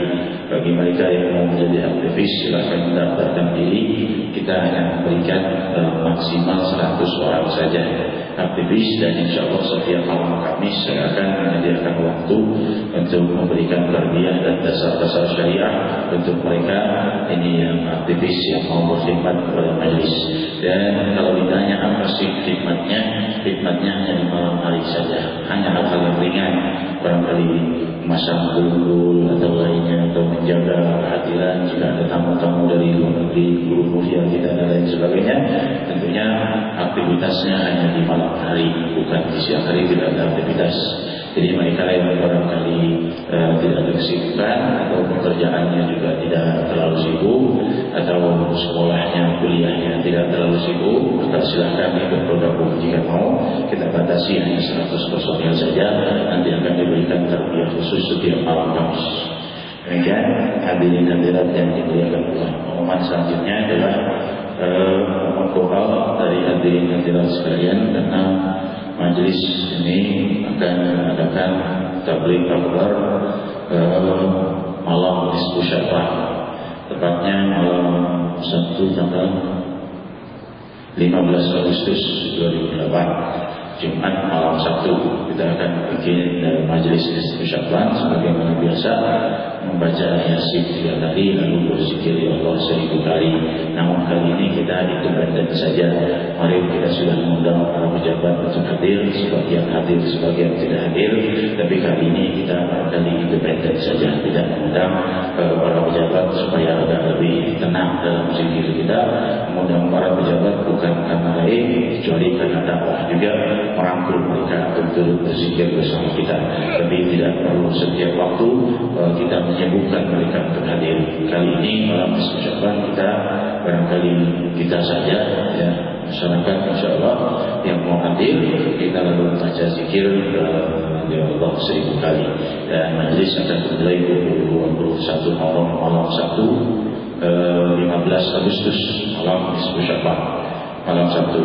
Bagi mereka yang mau menjadi aktivis, silakan mendaftarkan diri. Kita hanya memberikan maksimal 100 orang saja aktivis, dan insya Allah setiap malam Kamis saya akan menyediakan waktu untuk memberikan tarbiyah dan dasar-dasar syariah untuk mereka ini yang aktivis yang mau berkhidmat kepada majelis. Dan kalau ditanya apa sih khidmatnya, khidmatnya hanya di malam hari saja, hanya hal-hal yang ringan, barangkali masang gul atau lainnya, atau menjaga kehadiran jika ada tamu-tamu dari luar negeri, guru mulia kita dan lain sebagainya. Tentunya aktivitasnya hanya di malam hari, bukan di siang hari tidak ada aktivitas. Jadi mereka yang barangkali tidak ada kesibukan atau pekerjaannya juga tidak terlalu sibuk, atau sekolahnya, kuliahnya tidak terlalu sibuk, maka silakan ikut bergabung. Jika mau, kita batasi hanya 100 personil saja, nanti akan diberikan tarbiyah khusus setiap malam Kamis. Demikian hadirin hadirat yang dimuliakan Allah. Pengumuman selanjutnya adalah doa dari hadirin hadirat sekalian, karena majelis ini akan mengadakan tabligh akbar malam Nisfu Sya'ban, tepatnya malam Sabtu tanggal 15 Agustus 2008, Jumat malam Sabtu. Kita akan bikin majelis Nisfu Sya'ban sebagaimana biasa, membaca Yasin 3 kali lalu berzikir ya Allah 1000 kali. Namun kali ini kita independen saja. Kemarin kita sudah mengundang para pejabat untuk hadir, sebagian hadir, sebagian tidak hadir. Tapi kali ini kita kali independen saja, tidak mengundang para pejabat supaya agak lebih tenang dalam zikir kita. Mengundang para pejabat bukan karena lain kecuali karena dakwah juga, merangkul mereka untuk berzikir bersama kita. Tapi tidak perlu setiap waktu kita menyebutkan mereka untuk hadir. Kali ini malam Nisfu Sya'ban kita barangkali kita saja, ya, masyarakat insyaallah yang mau hadir, kita lalu baca zikir ya Allah 1000 kali. Dan majelis akan dimulai 21 malam Sabtu 15 Agustus malam Nisfu Sya'ban malam Sabtu.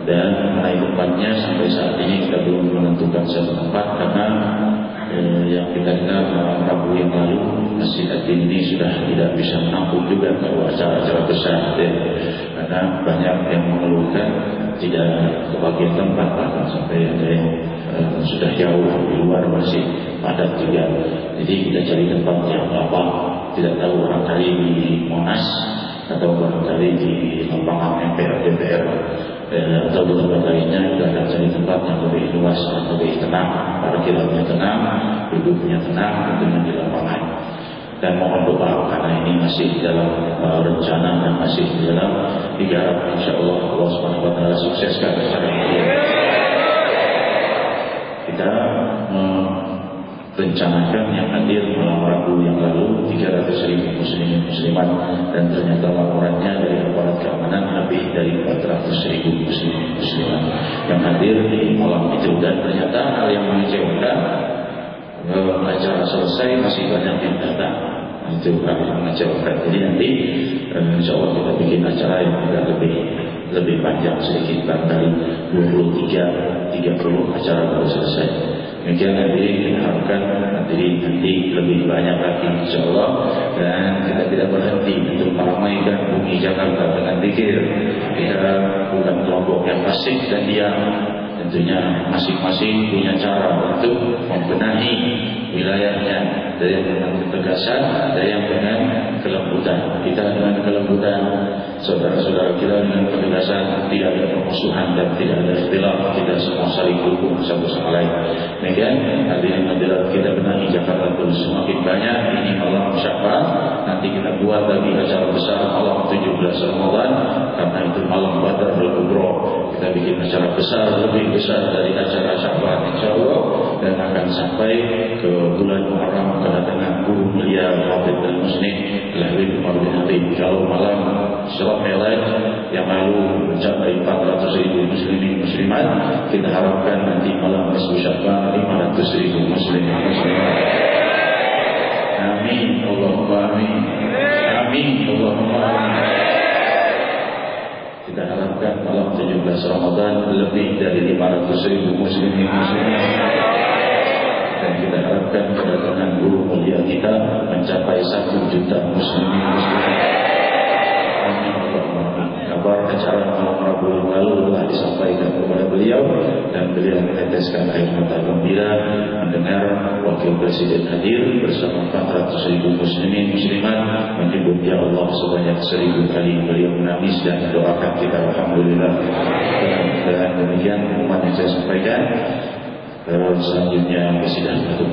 Dan mengenai tempatnya sampai saat ini kita belum menentukan satu tempat, karena yang kita dengar malam Rabu yang lalu Masjid Ad-Din ini sudah tidak bisa menampung juga kalau acara-acara besar, ya. Karena banyak yang mengeluhkan tidak kebagian tempat, bahkan sampai ada yang sudah jauh di luar masih padat juga. Jadi kita cari tempat yang lapang, tidak tahu barangkali di Monas atau barangkali di lapangan MPR DPR atau di tempat lainnya. Kita akan cari tempat yang lebih luas dan lebih tenang, parkirannya tenang, duduknya tenang, tentunya di lapangan. Dan mohon doa karena ini masih dalam rencana dan masih dalam digarap, insyaallah Allah Subhanahu wa taala sukseskan acara ini. Kita rencanakan yang hadir malam Rabu yang lalu 300.000 muslimin muslimat, dan ternyata laporannya dari aparat keamanan lebih dari 400.000 muslimin muslimat yang hadir di malam itu. Dan ternyata hal yang mengecewakan, acara selesai masih banyak yang datang. Itu hal yang mengecewakan. Jadi nanti insyaallah kita bikin acara yang agak lebih panjang sedikit, barangkali 23-30 acara baru selesai. Demikian hadirin, kita harapkan hadirin nanti lebih banyak lagi insyaallah. Dan kita tidak berhenti untuk meramaikan bumi Jakarta dengan zikir. Kita bukan kelompok yang pasif dan diam, tentunya masing-masing punya cara untuk membenahi wilayahnya, ada yang dengan ketegasan, ada yang dengan kelembutan. Kita dengan kelembutan, saudara-saudara kita dengan ketegasan, tidak ada permusuhan dan tidak ada ikhtilaf, tidak semua saling dukung satu sama lain. Demikian hadirin hadirat, kita benahi Jakarta pun semakin banyak. Ini malam Sya'ban, nanti kita buat lagi acara besar malam 17 Ramadan, karena itu malam Badar al-Kubra. Kita bikin acara besar, lebih besar dari acara Sya'ban insyaallah, dan akan sampai ke bulan Muharram kedatangan guru mulia Khatib al-Muslim Al-Habib Umar bin Habib. Kalau malam Isra Mi'raj yang lalu mencapai 400.000 muslimin muslimat, kita harapkan nanti malam nisfu Sya'ban 500.000 muslimin muslimat. Amin Allahumma amin. Amin Allahumma amin. Kita harapkan malam 17 Ramadan lebih dari 500.000 muslimin muslimat. Dan kita harapkan kedatangan guru mulia kita mencapai 1 juta muslimin muslimat. Amin Allahumma amin. Kabar acara malam Rabu yang lalu telah disampaikan kepada beliau, dan beliau meneteskan air mata gembira mendengar Wakil Presiden hadir bersama 400.000 muslimin muslimat, menyebut ya Allah sebanyak 1.000 kali. Beliau menangis dan mendoakan kita. Alhamdulillah. Dan demikian umat yang saya sampaikan. Selanjutnya sidang tutup.